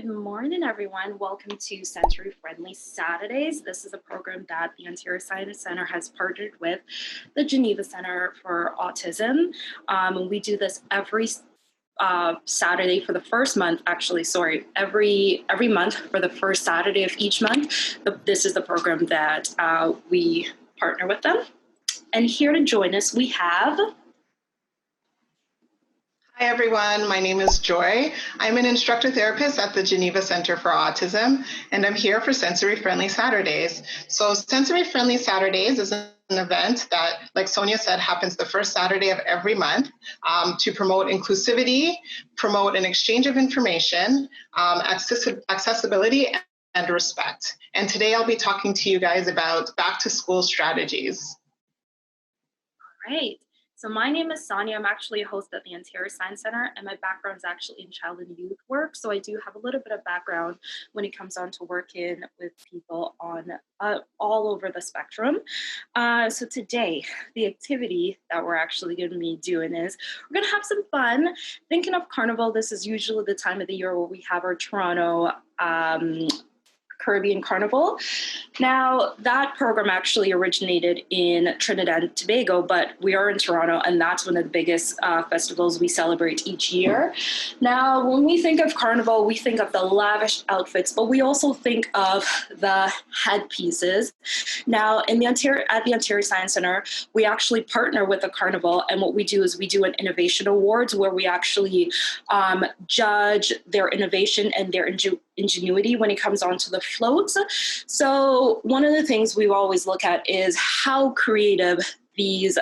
morning, everyone. Welcome to Sensory Friendly Saturdays. This is a program that the Ontario Science Centre has partnered with the Geneva Centre for Autism. We do this every Saturday for the first month, every month for the first Saturday of each month. This is the program that we partner with them. And here to join us, we have... Hi everyone, my name is Joy. I'm an instructor therapist at the Geneva Center for Autism, and I'm here for Sensory Friendly Saturdays. So Sensory Friendly Saturdays is an event that, like Sonia said, happens the first Saturday of every month to promote inclusivity, promote an exchange of information, accessibility, and respect. And today I'll be talking to you guys about back to school strategies. Great. So my name is Sonia. I'm actually a host at the Ontario Science Centre, and my background is actually in child and youth work. So I do have a little bit of background when it comes on to working with people on all over the spectrum. So today, the activity that we're actually going to be doing is we're going to have some fun. Thinking of Carnival, this is usually the time of the year where we have our Toronto Caribbean Carnival. Now, that program actually originated in Trinidad and Tobago, but we are in Toronto, and that's one of the biggest festivals we celebrate each year. Now, when we think of Carnival, we think of the lavish outfits, but we also think of the headpieces. Now, at the Ontario Science Centre, we actually partner with the Carnival, and what we do is we do an innovation awards where we actually judge their innovation and their ingenuity when it comes on to the floats. So one of the things we always look at is how creative these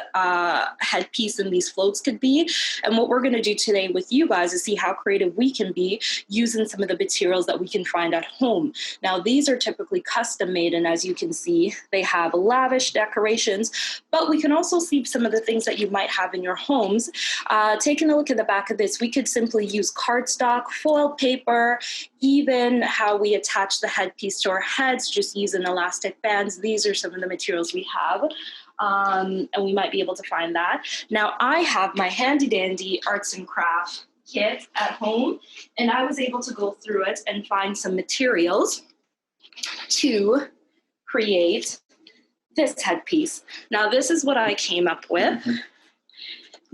headpiece and these floats could be. And what we're going to do today with you guys is see how creative we can be using some of the materials that we can find at home. Now, these are typically custom made, and as you can see, they have lavish decorations, but we can also see some of the things that you might have in your homes. Taking a look at the back of this, we could simply use cardstock, foil paper, even how we attach the headpiece to our heads, just using elastic bands. These are some of the materials we have. And we might be able to find that. Now, I have my handy dandy arts and craft kit at home, and I was able to go through it and find some materials to create this headpiece. Now, this is what I came up with.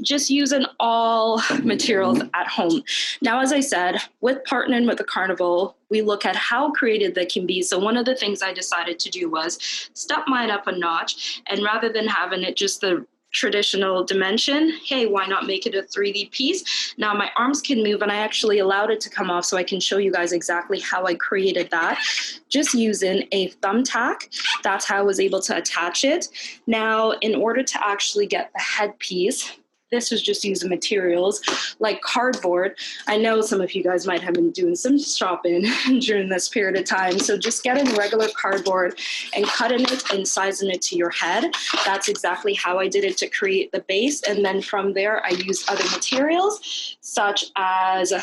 Just using all materials at home. Now, as I said, with partnering with the Carnival, we look at how creative they can be. So one of the things I decided to do was step mine up a notch, and rather than having it just the traditional dimension, hey, why not make it a 3D piece? Now my arms can move, and I actually allowed it to come off so I can show you guys exactly how I created that. Just using a thumbtack, that's how I was able to attach it. Now, in order to actually get the headpiece, this was just using materials like cardboard. I know some of you guys might have been doing some shopping during this period of time. So just getting regular cardboard and cutting it and sizing it to your head. That's exactly how I did it to create the base. And then from there, I used other materials such as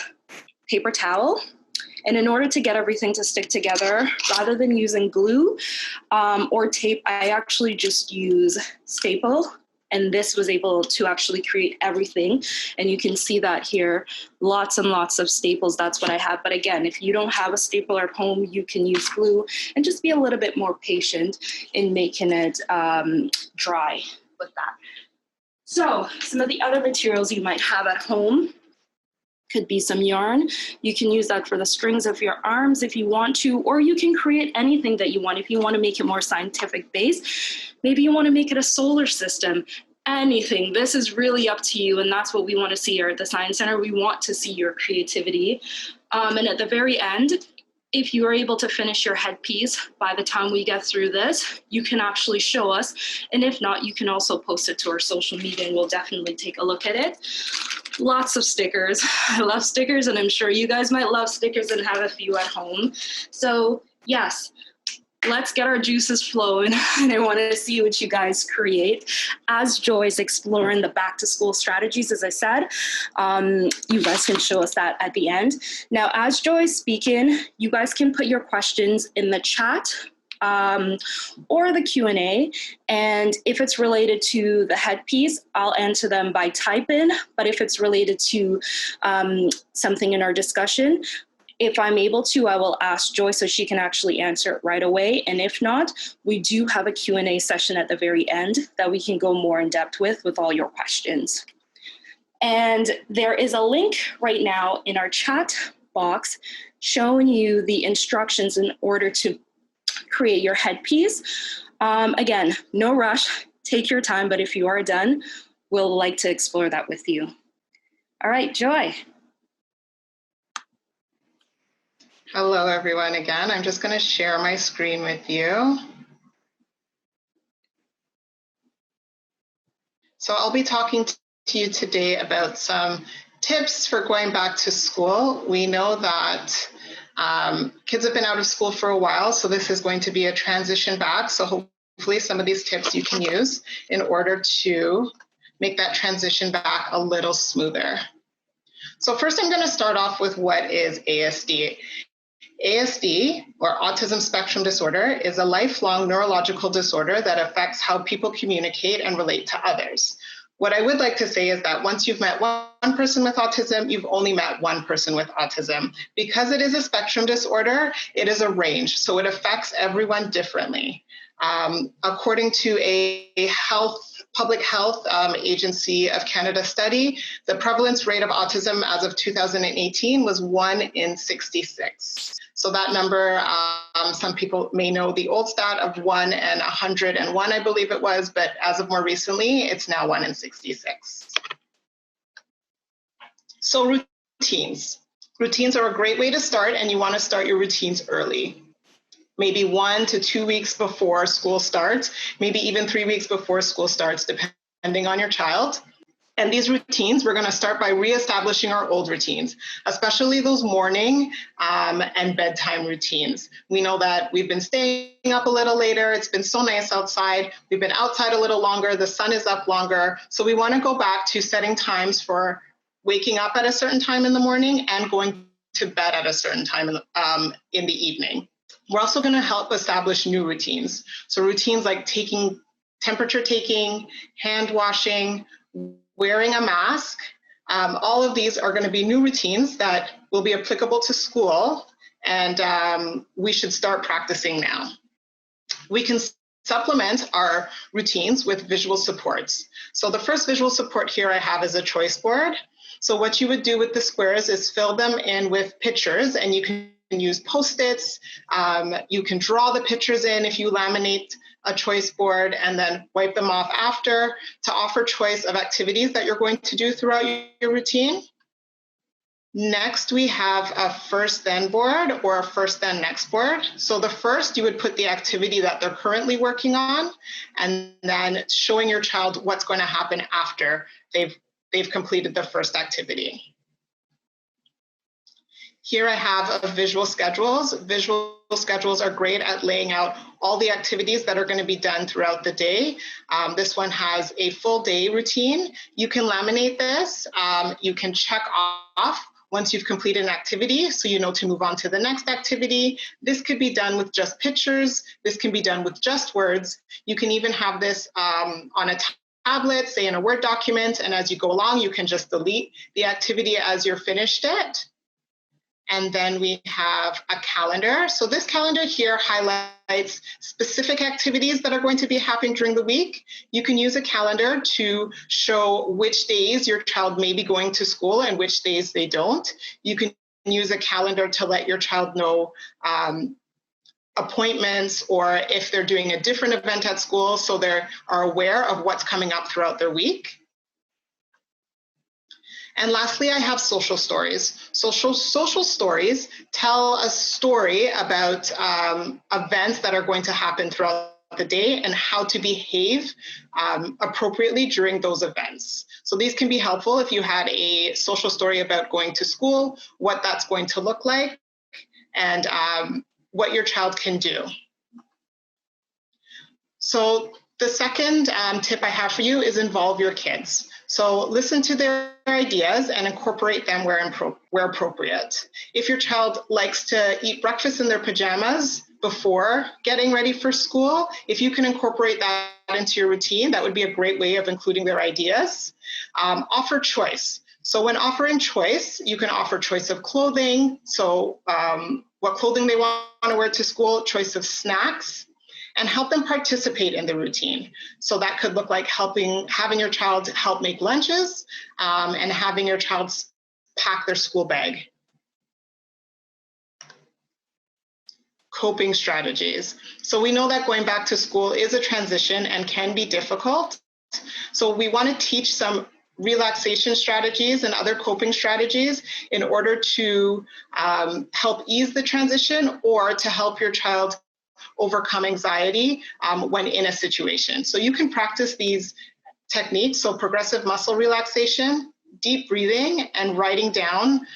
paper towel. And in order to get everything to stick together, rather than using glue or tape, I actually just use staple. And this was able to actually create everything. And you can see that here, lots and lots of staples. That's what I have. But again, if you don't have a stapler at home, you can use glue and just be a little bit more patient in making it dry with that. So some of the other materials you might have at home could be some yarn. You can use that for the strings of your arms if you want to, or you can create anything that you want. If you want to make it more scientific based, maybe you want to make it a solar system, anything. This is really up to you, and that's what we want to see here at the Science Centre. We want to see your creativity. And at the very end, if you are able to finish your headpiece by the time we get through this, you can actually show us. And if not, you can also post it to our social media, and we'll definitely take a look at it. Lots of stickers. I love stickers, and I'm sure you guys might love stickers and have a few at home. So yes, let's get our juices flowing, and I want to see what you guys create. As Joy's exploring the back to school strategies, as I said, you guys can show us that at the end. Now, as Joy's speaking, you guys can put your questions in the chat or the Q&A. And if it's related to the headpiece, I'll answer them by typing. But if it's related to something in our discussion, If I'm able to, I will ask Joy so she can actually answer it right away. And if not, we do have a Q&A session at the very end that we can go more in depth with all your questions. And there is a link right now in our chat box showing you the instructions in order to create your headpiece. Again, no rush, take your time, but if you are done, we'll like to explore that with you. All right, Joy. Hello, everyone. Again, I'm just going to share my screen with you. So I'll be talking to you today about some tips for going back to school. We know that kids have been out of school for a while, so this is going to be a transition back. So hopefully some of these tips you can use in order to make that transition back a little smoother. So first I'm going to start off with what is ASD. ASD, or Autism Spectrum Disorder, is a lifelong neurological disorder that affects how people communicate and relate to others. What I would like to say is that once you've met one person with autism, you've only met one person with autism. Because it is a spectrum disorder, it is a range, so it affects everyone differently. According to a Public Health Agency of Canada study, the prevalence rate of autism as of 2018 was 1 in 66. So that number, some people may know the old stat of 1 in 101, I believe it was, but as of more recently, it's now 1 in 66. So routines. Routines are a great way to start, and you want to start your routines early. Maybe 1 to 2 weeks before school starts, maybe even 3 weeks before school starts, depending on your child. And these routines, we're going to start by reestablishing our old routines, especially those morning and bedtime routines. We know that we've been staying up a little later. It's been so nice outside. We've been outside a little longer. The sun is up longer. So we want to go back to setting times for waking up at a certain time in the morning and going to bed at a certain time in the evening. We're also going to help establish new routines. So routines like temperature taking, hand washing, wearing a mask. All of these are going to be new routines that will be applicable to school, and we should start practicing now. We can supplement our routines with visual supports. So the first visual support here I have is a choice board. So what you would do with the squares is fill them in with pictures, and you can use Post-its. You can draw the pictures in if you laminate a choice board and then wipe them off after to offer choice of activities that you're going to do throughout your routine. Next, we have a first then board or a first then next board. So the first, you would put the activity that they're currently working on, and then showing your child what's going to happen after they've completed the first activity. Here I have visual schedules. Visual schedules are great at laying out all the activities that are going to be done throughout the day. This one has a full day routine. You can laminate this. You can check off once you've completed an activity, so you know to move on to the next activity. This could be done with just pictures. This can be done with just words. You can even have this on a tablet, say in a Word document, and as you go along, you can just delete the activity as you're finished it. And then we have a calendar. So this calendar here highlights specific activities that are going to be happening during the week. You can use a calendar to show which days your child may be going to school and which days they don't. You can use a calendar to let your child know appointments, or if they're doing a different event at school, so they are aware of what's coming up throughout their week. And lastly, I have social stories. Social stories tell a story about events that are going to happen throughout the day and how to behave appropriately during those events. So these can be helpful if you had a social story about going to school, what that's going to look like, and what your child can do. So the second tip I have for you is involve your kids. So listen to their ideas and incorporate them where appropriate. If your child likes to eat breakfast in their pajamas before getting ready for school, if you can incorporate that into your routine, that would be a great way of including their ideas. Offer choice. So when offering choice, you can offer choice of clothing, so what clothing they want to wear to school, choice of snacks, and help them participate in the routine. So that could look like having your child help make lunches and having your child pack their school bag. Coping strategies. So we know that going back to school is a transition and can be difficult. So we want to teach some relaxation strategies and other coping strategies in order to help ease the transition or to help your child overcome anxiety when in a situation. So you can practice these techniques, so progressive muscle relaxation, deep breathing, and writing down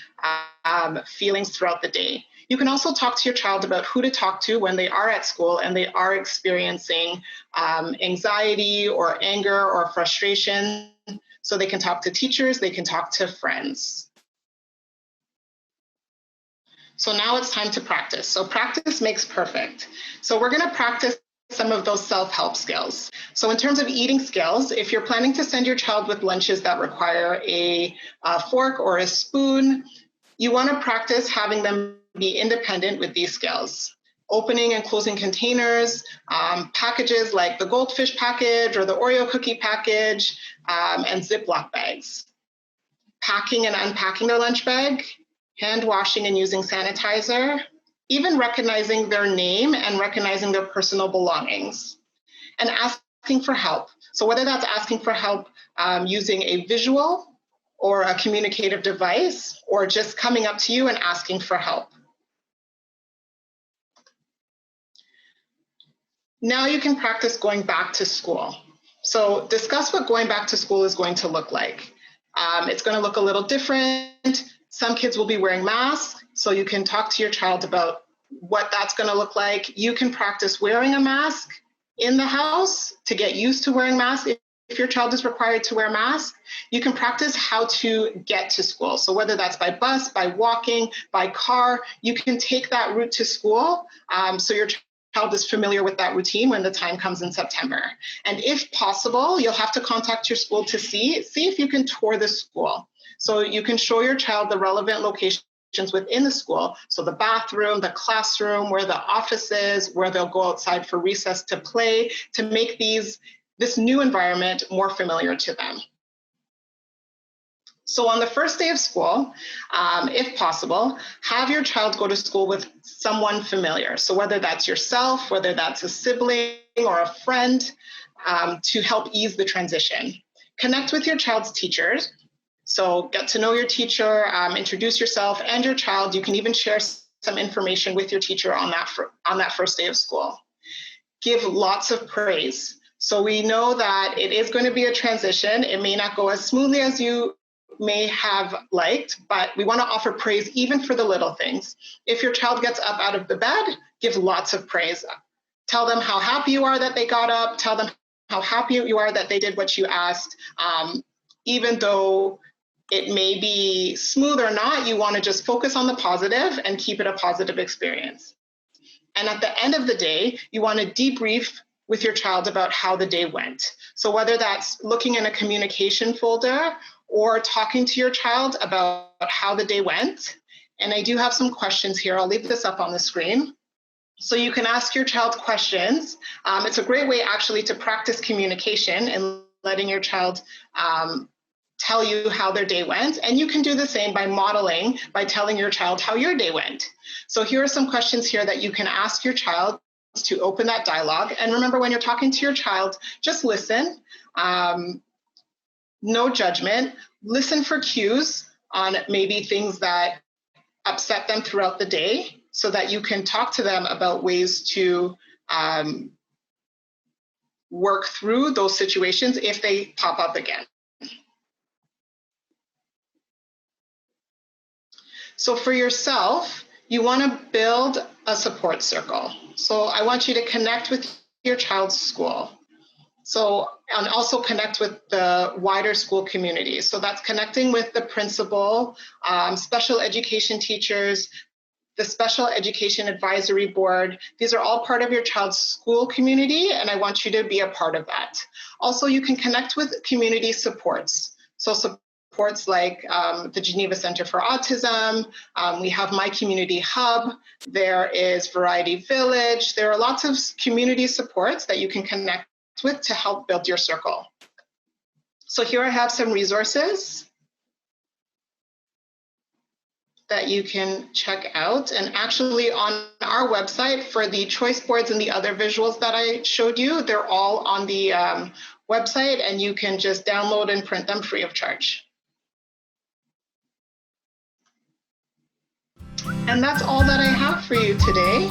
feelings throughout the day. You can also talk to your child about who to talk to when they are at school and they are experiencing anxiety or anger or frustration. So they can talk to teachers, they can talk to friends. So now it's time to practice. So practice makes perfect. So we're going to practice some of those self-help skills. So in terms of eating skills, if you're planning to send your child with lunches that require a fork or a spoon, you want to practice having them be independent with these skills. Opening and closing containers, packages like the goldfish package or the Oreo cookie package, and Ziploc bags. Packing and unpacking their lunch bag, hand washing and using sanitizer, even recognizing their name and recognizing their personal belongings, and asking for help. So whether that's asking for help using a visual or a communicative device, or just coming up to you and asking for help. Now you can practice going back to school. So discuss what going back to school is going to look like. It's going to look a little different. Some kids will be wearing masks, so you can talk to your child about what that's going to look like. You can practice wearing a mask in the house to get used to wearing masks. If your child is required to wear a mask, you can practice how to get to school. So whether that's by bus, by walking, by car, you can take that route to school so your child is familiar with that routine when the time comes in September. And if possible, you'll have to contact your school to see if you can tour the school. So you can show your child the relevant locations within the school. So the bathroom, the classroom, where the office is, where they'll go outside for recess to play, to make this new environment more familiar to them. So on the first day of school, if possible, have your child go to school with someone familiar. So whether that's yourself, whether that's a sibling or a friend, to help ease the transition. Connect with your child's teachers. So get to know your teacher, introduce yourself and your child. You can even share some information with your teacher on that first day of school. Give lots of praise. So we know that it is going to be a transition. It may not go as smoothly as you may have liked, but we want to offer praise even for the little things. If your child gets up out of the bed, give lots of praise. Tell them how happy you are that they got up. Tell them how happy you are that they did what you asked. Even though it may be smooth or not, you want to just focus on the positive and keep it a positive experience. And at the end of the day, you want to debrief with your child about how the day went. So whether that's looking in a communication folder or talking to your child about how the day went. And I do have some questions here. I'll leave this up on the screen. So you can ask your child questions. It's a great way actually to practice communication and letting your child tell you how their day went. And you can do the same by modeling, by telling your child how your day went. So here are some questions here that you can ask your child to open that dialogue. And remember, when you're talking to your child, just listen. No judgment. Listen for cues on maybe things that upset them throughout the day so that you can talk to them about ways to work through those situations if they pop up again. So for yourself, you want to build a support circle. So I want you to connect with your child's school. So, and also connect with the wider school community. So that's connecting with the principal, special education teachers, the special education advisory board. These are all part of your child's school community, and I want you to be a part of that. Also, you can connect with community supports. So supports like the Geneva Center for Autism. We have My Community Hub. There is Variety Village. There are lots of community supports that you can connect with to help build your circle. So here I have some resources that you can check out. And actually on our website for the choice boards and the other visuals that I showed you, they're all on the website, and you can just download and print them free of charge. And that's all that I have for you today.